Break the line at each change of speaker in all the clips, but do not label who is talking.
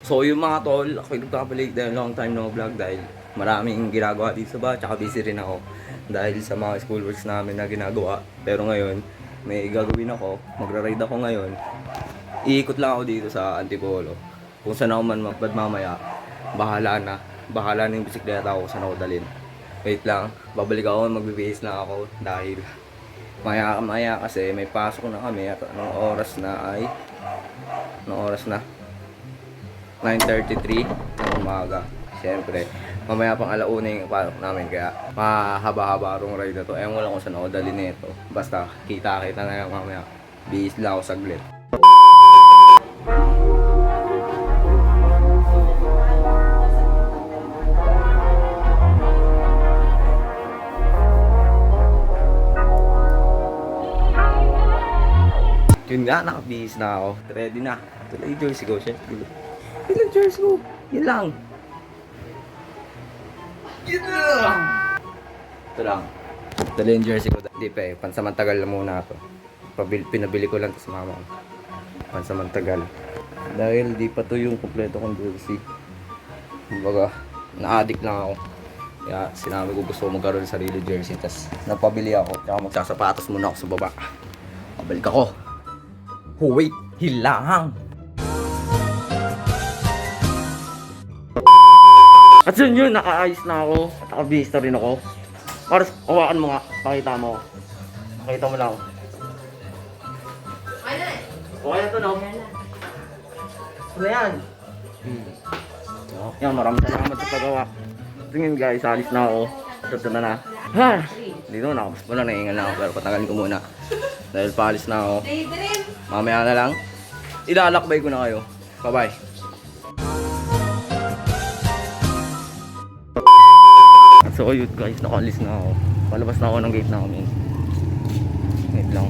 So yung mga tol, ako'y nagpapalik dahil long time no vlog dahil maraming ginagawa dito sa bahay, tsaka busy rin ako dahil sa mga schoolworks namin na ginagawa. Pero ngayon, may gagawin ako, magra-ride ako ngayon. Iikot lang ako dito sa Antipolo. Kung saan ako man mamaya, bahala na yung bisikleta ko kung saan ako dalhin. Wait lang, babalik ako, magbibihis na ako dahil maya kasi may pasok na kami at anong oras na 9:33 ng umaga. Siyempre, mamaya pang alauna yung pasok namin kaya mahaba-haba rong ride na to. Ewan ko lang kung saan ako dali nito. Basta kita-kita na lang mamaya. Bihis lang ako saglit. Yun nga, nakabihis na ako. Ready na. Ito lang yung jersey ko, syempre. Ito lang jersey ko. Yun lang. Yun lang. Ito lang. Ito lang yung jersey ko. Hindi pa eh. Pansamantagal lang muna ito. Pinabili ko lang ito sa mama ko. Pansamantagal. Dahil di pa to yung kompleto kong jersey. Kumbaga, na-addict lang ako. Kaya sinabi ko gusto ko magkaroon ng sarili jersey. Tapos napabili ako. Tsaka magsasapatos muna ako sa baba. Pabalik ako. Oh wait, hilang! At yun, naka-ayos na ako. At nakabihis na rin ako. Paras, hawakan mo nga. Pakita mo. Pakita mo lang. Okay na to, no? Ano yan? Yan, maraming salamat sa paggawa. Tingin guys, alis na ako. Ito na. Ha! Dito na ako. Wala, naiingal na ako. Pero patagalin ko muna. Dahil paalis na ako. Mamaya na lang. Ilalakbay ko na kayo. Bye-bye. So yun guys, nakalis na ako. Palabas na ako ng gate namin. Wait lang.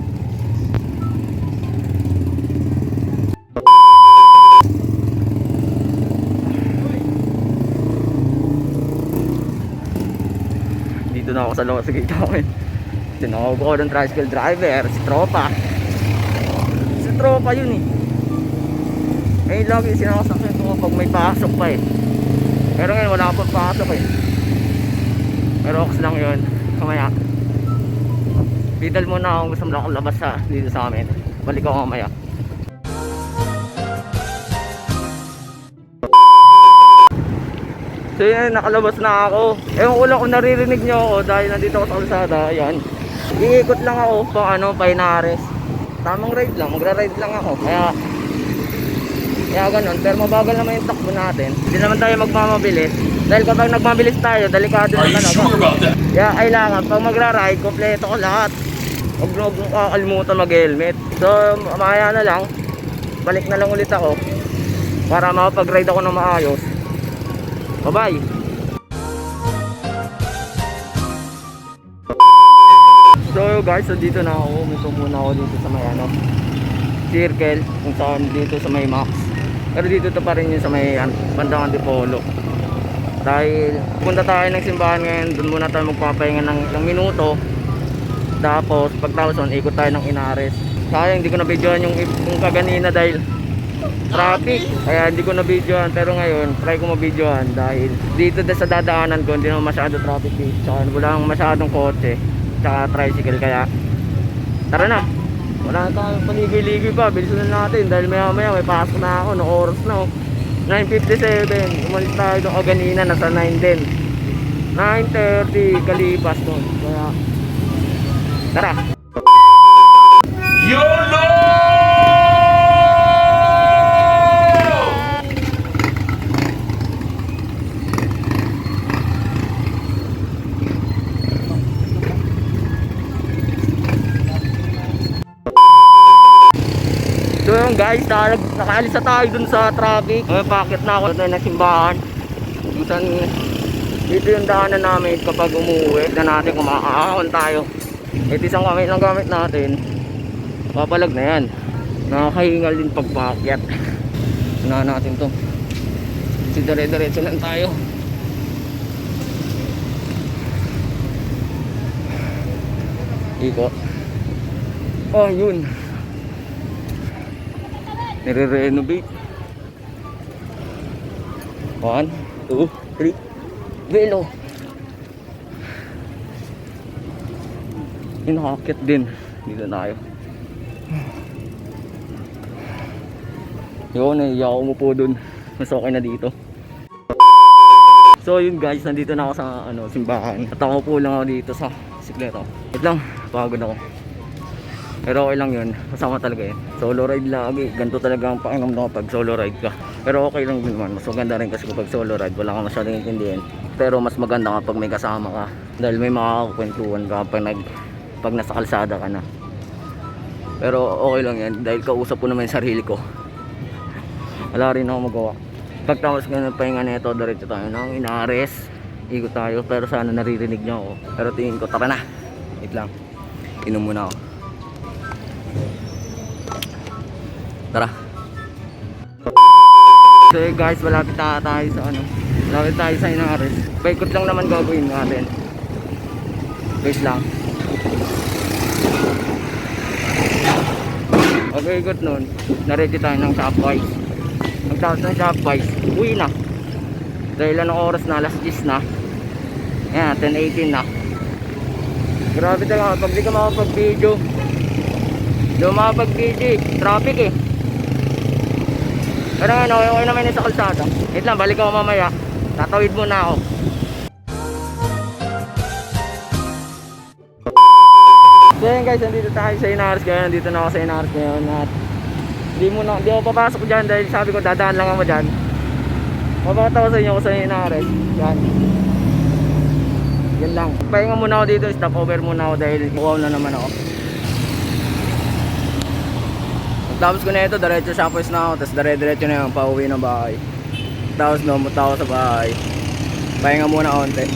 Dito na ako sa loob sa gate namin. Tinawag ko ng tricycle driver, si Tropa. Si Tropa yun eh. Eh lagi sinakasakyan ko pag may pasok pa eh. Pero ngayon wala pang pasok eh. Pero ox lang yun. Kamaya bidal muna ako, gusto mo lang akong labas dito sa amin. Balik ako mamaya. So yun, nakalabas na ako. Ewan ko lang kung naririnig nyo ako dahil nandito ako sa kalsada. Ayan, iikot lang ako pang Painares. Tamang ride lang, magra-ride lang ako. Kaya ganun, pero mabagal naman yung takbo natin. Hindi naman tayo magmamabilis. Dahil kapag nagmabilis tayo, delikado na talaga. Sure. Kaya kailangan, pag magra-ride, kompleto ko lahat. Huwag mong kakalimutan mag-helmet. So, mamaya na lang, balik na lang ulit ako para makapag-ride ako ng maayos. Bye-bye! So guys, so dito na ako. Umusok muna ako dito sa may circle, kung saan dito sa may Max. Pero dito to pa rin yun sa may bandang Antipolo. Dahil punta tayo ng simbahan ngayon, doon muna tayo magpapahinga ng ilang minuto. Tapos pagtapos nun, ikot tayo ng Inares. Sayang hindi ko na videoan yung kaganina dahil traffic, kaya hindi ko na videoan. Pero ngayon, try ko ma-videoan dahil dito sa dadaanan ko, hindi naman masyado traffic dito. Tsaka wala masyadong kotse, tsaka tricycle, kaya tara na. Wala na tayong paligay-ligay pa, bilisan na natin dahil maya may pasok na ako, no oras na 9:57, umalis tayo doon kaganina, nasa 9 din, 9:30 kalipas doon, kaya tara. YOLO! So yun guys, nakaalis na tayo dun sa traffic. Bakit na ako na simbahan. Dito yung daanan namin kapag umuwi na natin kung makakaahon tayo. Ito isang kamay lang gamit natin. Papalag na yan. Nakakahingal din pagpakyat. Unahan natin to. Si dire-diretso lang tayo. Iko. Oh yun, nire-renovate. 1, 2, 3. Velo. Yung nakakit din. Dito tayo. Yun, naiiyak ako umupo dun. Mas okay na dito. So yun guys, nandito na ako sa simbahan. At ako po lang ako dito sa bisikleta. Wait lang, pagod ako. Pero okay lang yun, kasama talaga yun. Solo ride lagi, ganito talaga ang pakiramdam kapag solo ride ka. Pero okay lang din naman, mas maganda rin kasi kapag solo ride, wala kang masyadong intindihan. Pero mas maganda kapag may kasama ka. Dahil may makakakwentuhan ka pag nasa kalsada ka na. Pero okay lang yan, dahil kausap ko naman yung sarili ko. Wala rin ako magawa. Pagtapos nga ng pahinga na ito, diretso tayo ng Inares. Ikot tayo, pero sana naririnig niyo ako. Pero tingin ko, tara na. Wait lang, inom muna ako. Tara. So guys, malapit na tayo sa malapit tayo sa Inares. Paikot lang naman gagawin natin. Wait lang. Okay, ikot nun. Naready tayo ng Shopwise. Pagtapos ng Shopwise, uwi na. Dahil anong oras na, alas 10 na. Ayan, 10:18 na. Grabe talaga, pag di ka makapag-video. Di ka makapag-video eh. Traffic eh. Pero nga, okay naman yun sa kalsada. Wait lang, balik ako mamaya. Tatawid muna ako. So yun guys, nandito tayo sa Inares. Kaya nandito na ako sa Inares ngayon. At di ako papasok dyan dahil sabi ko dadaan lang ako dyan. Mapakatawasan nyo ako sa Inares. Yan. Yan lang. Pahinga muna ako dito, stop over muna ako dahil bukaw na naman ako. Tapos ko na ito, diretso Shopwise na ako. Tapos diretso na yung pauwi ng bahay. Tapos lumot ako sa bahay. Pahinga muna konti.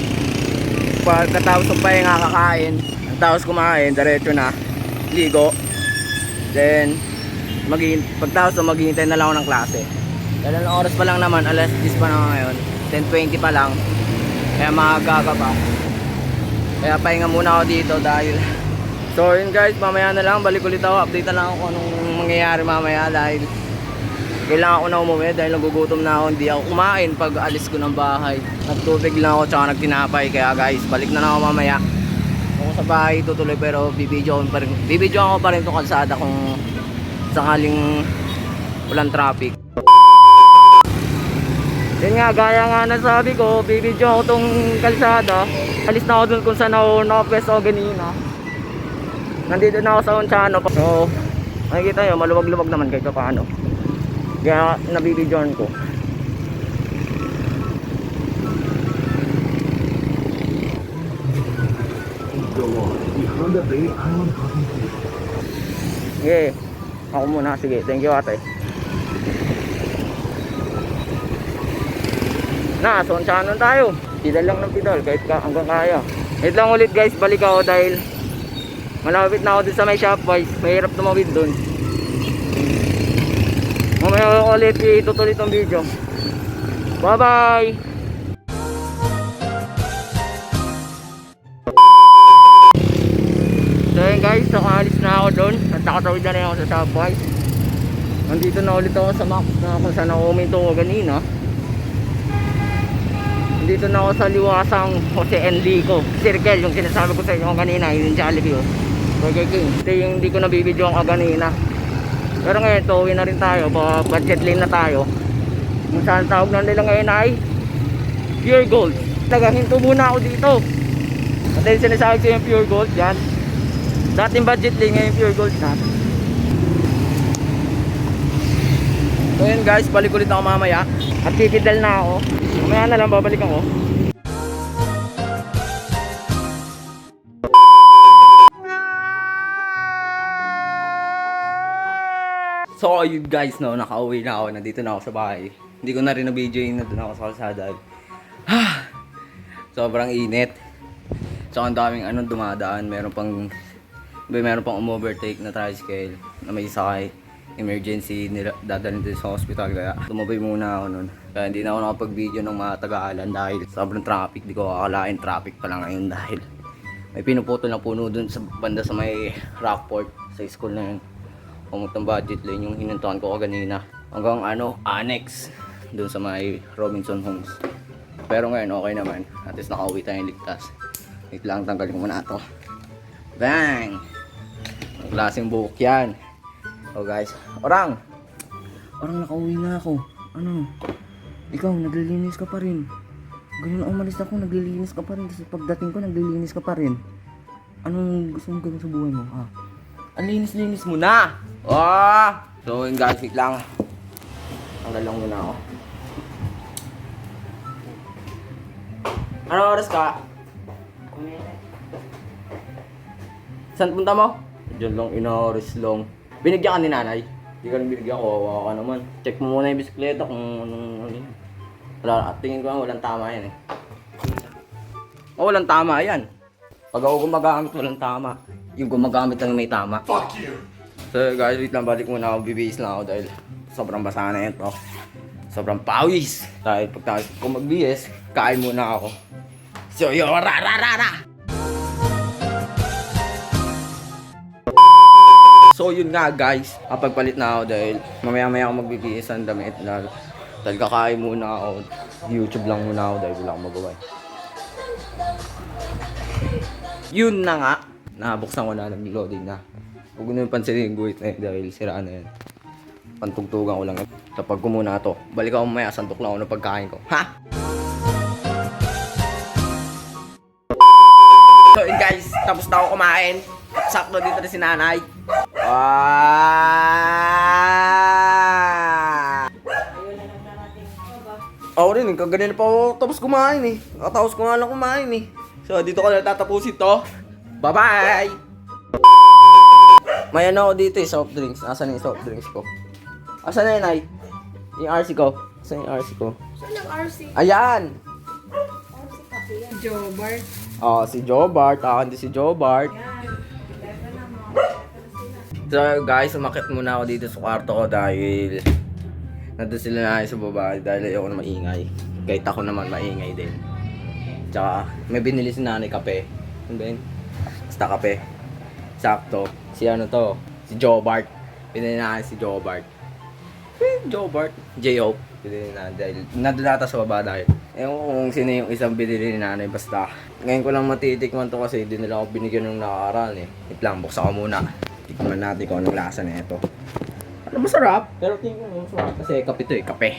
Pagkatapos ng pahinga kakain. Tapos kumain, diretso na. Ligo. Then pagtapos maghihintay na lang ako ng klase. Dahil ang oras pa lang naman, alas 10 pa na ngayon. 10:20 pa lang. Kaya maaga pa. Kaya pahinga muna ako dito dahil so yun guys, mamaya na lang balik ulit ako. Update na lang ako kung anong mangyayari mamaya dahil kailangan ko na umuwi dahil nagugutom na ako. Hindi ako kumain pag alis ko ng bahay. Nagtubig lang ako tsaka nagtinapay. Kaya guys, balik na lang ako mamaya. Kung sa bahay tutuloy pero bibidyo ako pa rin itong kalsada kung sakaling walang traffic. Yun nga, gaya nga nasabi ko, bibidyo ako itong kalsada. Alis na ako dun kung saan ako nakapwesto ganina. Nandito na ako sa Onchano. So, makikita nyo, maluwag-luwag naman kahit paano. Kaya nabibidyoan ko. Okay, ako muna. Sige, thank you ate. Na, so Onchano tayo. Pidal lang ng pidal kahit hanggang kaya. Wait lang ulit guys, balik ako dahil malapit na ako dun sa may Shopwise. Mahirap tumawid dun. Mamaya ulit itutuloy itong video. Bye bye. So yun guys, nakaalis na ako dun at nakatawid na rin ako sa Shopwise. Nandito na ulit ako sa Max na kung saan ako uminto ko kanina. Dito na ako sa liwasang Jose Enrico Circle, yung sinasabi ko sa inyo kanina, yung Jollibee Burger King. Ito yung hindi ko nabibidyo ang kanina. Pero ngayon, tuwi na rin tayo, budget lane na tayo. Kung saan tawag na nila ngayon ay Pure Gold. Hinto muna ako dito. At yung sinasabi ko yung Pure Gold, yan. Dating budget lane, ngayon Pure Gold na. So yun guys, balik ulit ako mamaya. At titidal na ako. Mamaya na lang babalik ako. So ayun guys, no, nakauwi na ako. Nandito na ako sa bahay. Hindi ko na rin na-video yung nandun ako sa kalsada. Sobrang init. So ang daming dumadaan. Meron pang umovertake na tricycle na may sakay. Emergency dadalhin din sa hospital, kaya tumabay muna ako nun. Kaya hindi na ako nakapag-video ng mga taga-alan dahil sobrang traffic. Di ko akalain traffic pala ngayon dahil may pinuputol na puno dun sa banda sa may Rockport sa school na yun. Pumuntang budget lane yung hinuntahan ko kanina hanggang annex. dun sa may Robinson Homes. Pero ngayon okay naman. At least nakauwi tayong ligtas. Wait lang, tanggalin ko muna ito. Bang! Ang klaseng buhok yan. Oh guys, Orang! Orang, nakauwi na ako. Ano? Ikaw, naglilinis ka pa rin. Ganun na umalis ako, naglilinis ka pa rin. Kasi pagdating ko, naglilinis ka pa rin. Anong gusto mong gawin sa buhay mo? Ha? Ang linis-linis mo na! Oh! So yun guys, wait lang. Tanggal lang muna ako. Anong oras ka? Saan punta mo? Diyan lang, inaoras lang. Binigyan ka ni nanay? Hindi ka nang binigyan ko, wawa ka naman. Check mo muna yung bisikleta kung ano yun. Wala, tingin ko lang walang tama yan eh. Oh, walang tama yan. Pag ako gumagamit, walang tama. Yung gumagamit lang may tama. Fuck you! So guys, wait lang, balik muna ako. Bibihis lang ako dahil sobrang basa na ito. Sobrang pawis. Dahil pagkatapos ko magbihis, kain muna ako. So yo, ra. So yun nga guys, kapagpalit na ako dahil mamaya ako magbibihis ang damit na dahil kakain muna ako. YouTube lang muna ako dahil wala akong magawa. Yun na nga, nabuksan ko na, nag-loading na. Huwag ko na yung pansinin yung guhit na yun dahil siraan na yan. Pantugtugan ko lang yun. Tapag ko muna ito, balik ako mamaya, santok lang ako ng pagkain ko. Ha? So yun guys, tapos na ako kumain. Sakto dito na si nanay. Ako rin, kaganina pa ako tapos kumain eh. Katapos ko nga lang kumain eh. So dito ko na tatapusin to. Bye bye! May ano ako dito eh, soft drinks. Asan yung soft drinks ko? Asan na yun ay? Yung RC ko. Asan yung RC ko?
Saan ang RC?
Ayan!
RC Cafe yan. Jobart.
Oh, si Jobart. Akin din si Jobart.
Yan. Level na mo.
So guys, umakit muna ako dito sa kwarto ko dahil nandun sila na sa baba dahil ayoko na maingay. Kahit ako naman maingay din. Tsaka may binili si nanay kape. Ano ba yun? Basta kape. Sakto. Si ano to? Si Jobart. Binili na si Jobart. Jobart. J-Hope. Binili na dahil nandun ata sa baba dahil ewan ko kung sino yung isang binili ni nanay. Basta ngayon ko lang matitikman to kasi hindi nila ako binigyan ng nakaraan eh. Wait lang, buksan ko muna. Tikman natin kung anong lasa na ito. Ano masarap? Pero tingin ko masarap kasi kape to eh. Kape.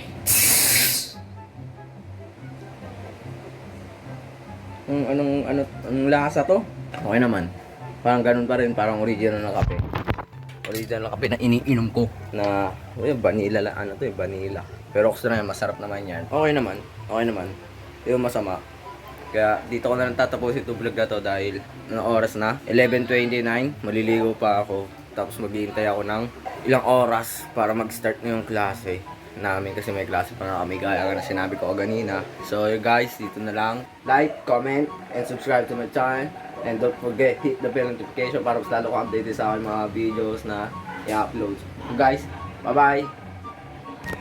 Anong lasa to? Okay naman. Parang ganun pa rin, parang original na kape. Original na kape na iniinom ko na vanilla lang, ano to eh, vanilla. Pero gusto na yan, masarap naman yan. Okay naman. Hindi mo masama. Kaya dito ko na lang tatapusin itong vlog na to dahil anong oras na? 11:29, maliligo pa ako. Tapos maghihintay ako ng ilang oras para mag-start na yung klase namin kasi may klase pa na kami gaya na sinabi ko kanina. So guys, dito na lang. Like, comment, and subscribe to my channel. And don't forget, hit the bell notification para mas lalo ko updated sa aking mga videos na i-upload. So guys, bye-bye!